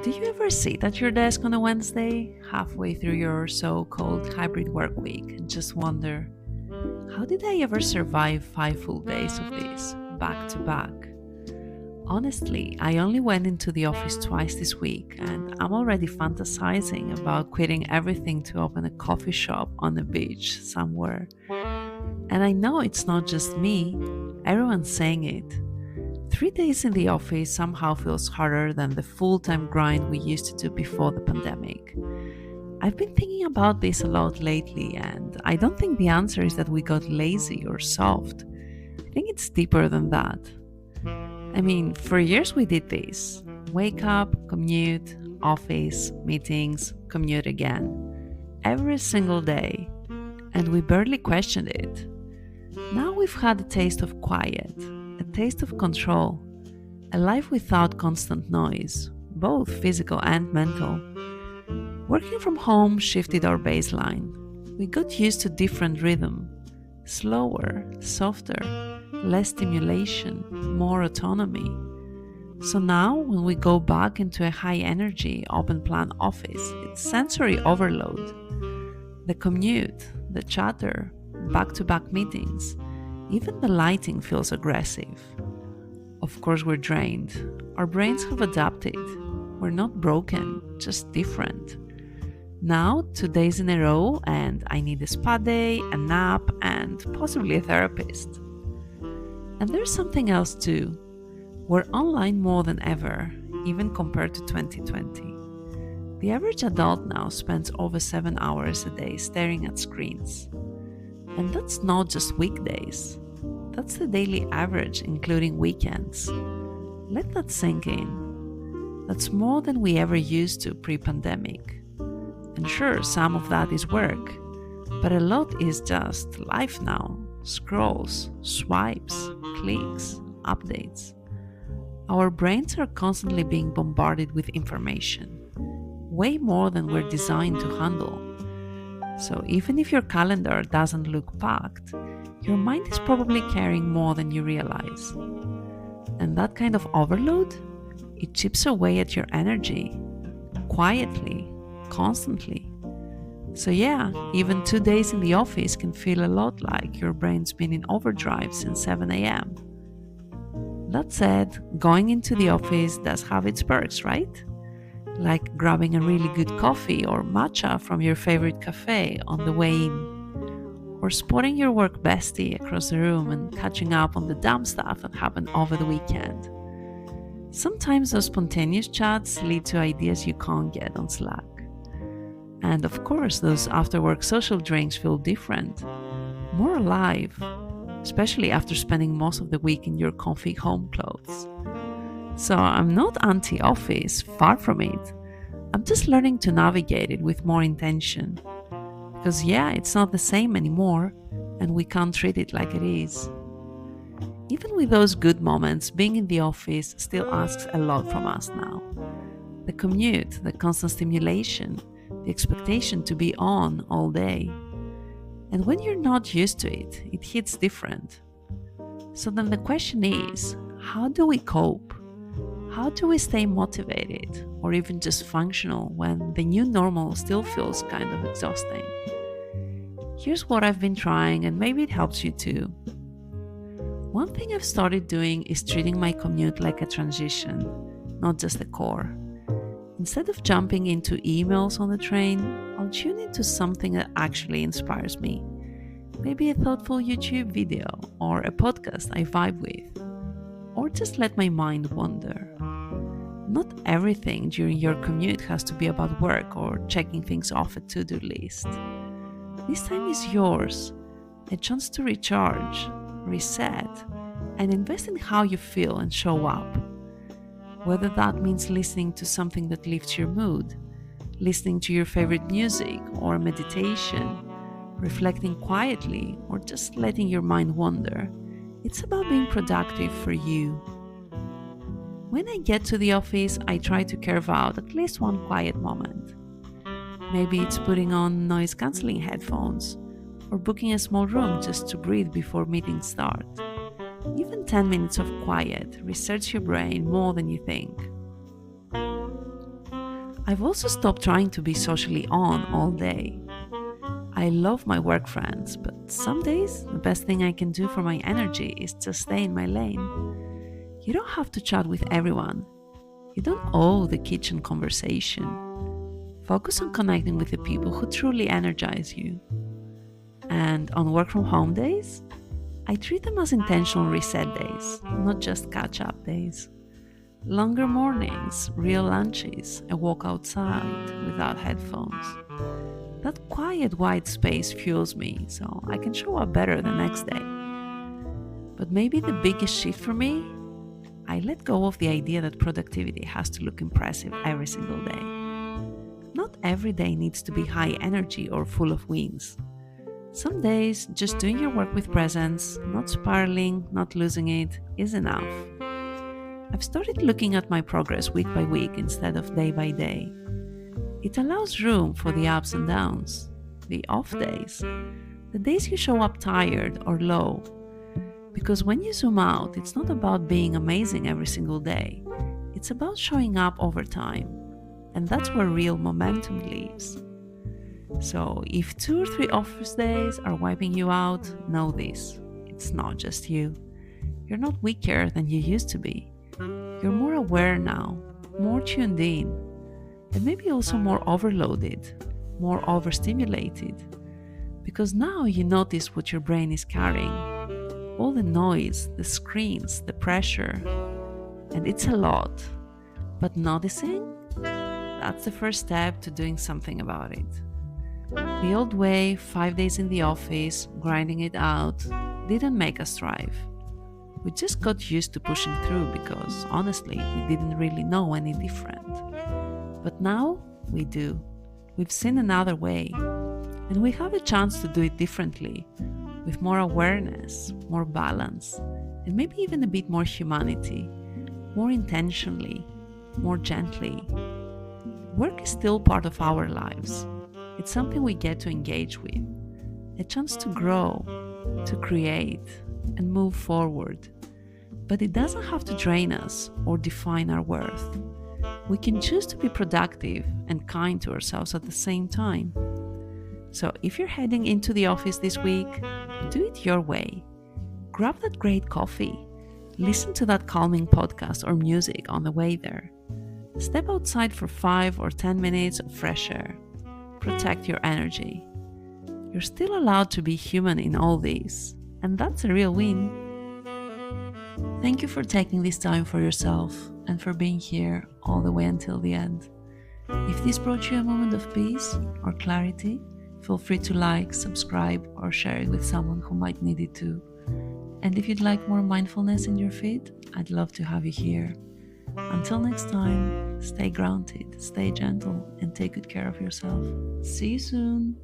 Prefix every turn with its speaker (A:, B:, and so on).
A: Do you ever sit at your desk on a Wednesday, halfway through your so-called hybrid work week, and just wonder, how did I ever survive 5 full days of this, back to back? Honestly, I only went into the office twice this week, and I'm already fantasizing about quitting everything to open a coffee shop on the beach somewhere. And I know it's not just me, everyone's saying it. 3 days in the office somehow feels harder than the full time grind we used to do before the pandemic. I've been thinking about this a lot lately, and I don't think the answer is that we got lazy or soft. I think it's deeper than that. I mean, for years we did this: wake up, commute, office, meetings, commute again. Every single day. And we barely questioned it. Now we've had a taste of quiet, a taste of control, a life without constant noise, both physical and mental. Working from home shifted our baseline. We got used to different rhythm, slower, softer, less stimulation, more autonomy. So now, when we go back into a high energy, open plan office, it's sensory overload. The commute, the chatter, back to back meetings, even the lighting feels aggressive. Of course, we're drained. Our brains have adapted. We're not broken, just different. Now, 2 days in a row, and I need a spa day, a nap, and possibly a therapist. And there's something else too. We're online more than ever, even compared to 2020. The average adult now spends over 7 hours a day staring at screens. And that's not just weekdays. That's the daily average, including weekends. Let that sink in. That's more than we ever used to pre-pandemic. And sure, some of that is work, but a lot is just life now. Scrolls, swipes, clicks, updates. Our brains are constantly being bombarded with information, way more than we're designed to handle. So even if your calendar doesn't look packed, your mind is probably carrying more than you realize. And that kind of overload, it chips away at your energy, quietly, constantly. So yeah, even 2 days in the office can feel a lot like your brain's been in overdrive since 7 a.m. That said, going into the office does have its perks, right? Like grabbing a really good coffee or matcha from your favorite cafe on the way in, or spotting your work bestie across the room and catching up on the dumb stuff that happened over the weekend. Sometimes those spontaneous chats lead to ideas you can't get on Slack. And of course, those after-work social drinks feel different, more alive, especially after spending most of the week in your comfy home clothes. So I'm not anti-office, far from it. I'm just learning to navigate it with more intention. Because yeah, it's not the same anymore, and we can't treat it like it is. Even with those good moments, being in the office still asks a lot from us now. The commute, the constant stimulation, the expectation to be on all day. And when you're not used to it, it hits different. So then the question is, how do we cope? How do we stay motivated or even just functional when the new normal still feels kind of exhausting? Here's what I've been trying, and maybe it helps you too. One thing I've started doing is treating my commute like a transition, not just a core. Instead of jumping into emails on the train, I'll tune into something that actually inspires me. Maybe a thoughtful YouTube video or a podcast I vibe with. Or just let my mind wander. Not everything during your commute has to be about work or checking things off a to-do list. This time is yours, a chance to recharge, reset, and invest in how you feel and show up. Whether that means listening to something that lifts your mood, listening to your favorite music or meditation, reflecting quietly, or just letting your mind wander. It's about being productive for you. When I get to the office, I try to carve out at least one quiet moment. Maybe it's putting on noise-canceling headphones, or booking a small room just to breathe before meetings start. Even 10 minutes of quiet resets your brain more than you think. I've also stopped trying to be socially on all day. I love my work friends, but some days the best thing I can do for my energy is to stay in my lane. You don't have to chat with everyone. You don't owe the kitchen conversation. Focus on connecting with the people who truly energize you. And on work from home days, I treat them as intentional reset days, not just catch up days. Longer mornings, real lunches, a walk outside without headphones. That quiet white space fuels me so I can show up better the next day. But maybe the biggest shift for me, I let go of the idea that productivity has to look impressive every single day. Not every day needs to be high energy or full of wins. Some days, just doing your work with presence, not spiraling, not losing it, is enough. I've started looking at my progress week by week instead of day by day. It allows room for the ups and downs, the off days, the days you show up tired or low. Because when you zoom out, it's not about being amazing every single day. It's about showing up over time. And that's where real momentum lives. So if 2 or 3 office days are wiping you out, know this. It's not just you. You're not weaker than you used to be. You're more aware now, more tuned in, and maybe also more overloaded, more overstimulated. Because now you notice what your brain is carrying. All the noise, the screens, the pressure. And it's a lot. But noticing, that's the first step to doing something about it. The old way, 5 days in the office, grinding it out, didn't make us thrive. We just got used to pushing through because, honestly, we didn't really know any different. But now, we do. We've seen another way, and we have a chance to do it differently, with more awareness, more balance, and maybe even a bit more humanity, more intentionally, more gently. Work is still part of our lives. It's something we get to engage with, a chance to grow, to create, and move forward. But it doesn't have to drain us or define our worth. We can choose to be productive and kind to ourselves at the same time. So if you're heading into the office this week, do it your way. Grab that great coffee. Listen to that calming podcast or music on the way there. Step outside for 5 or 10 minutes of fresh air. Protect your energy. You're still allowed to be human in all this, and that's a real win. Thank you for taking this time for yourself and for being here all the way until the end. If this brought you a moment of peace or clarity, feel free to like, subscribe, or share it with someone who might need it too. And if you'd like more mindfulness in your feed, I'd love to have you here. Until next time, stay grounded, stay gentle, and take good care of yourself. See you soon!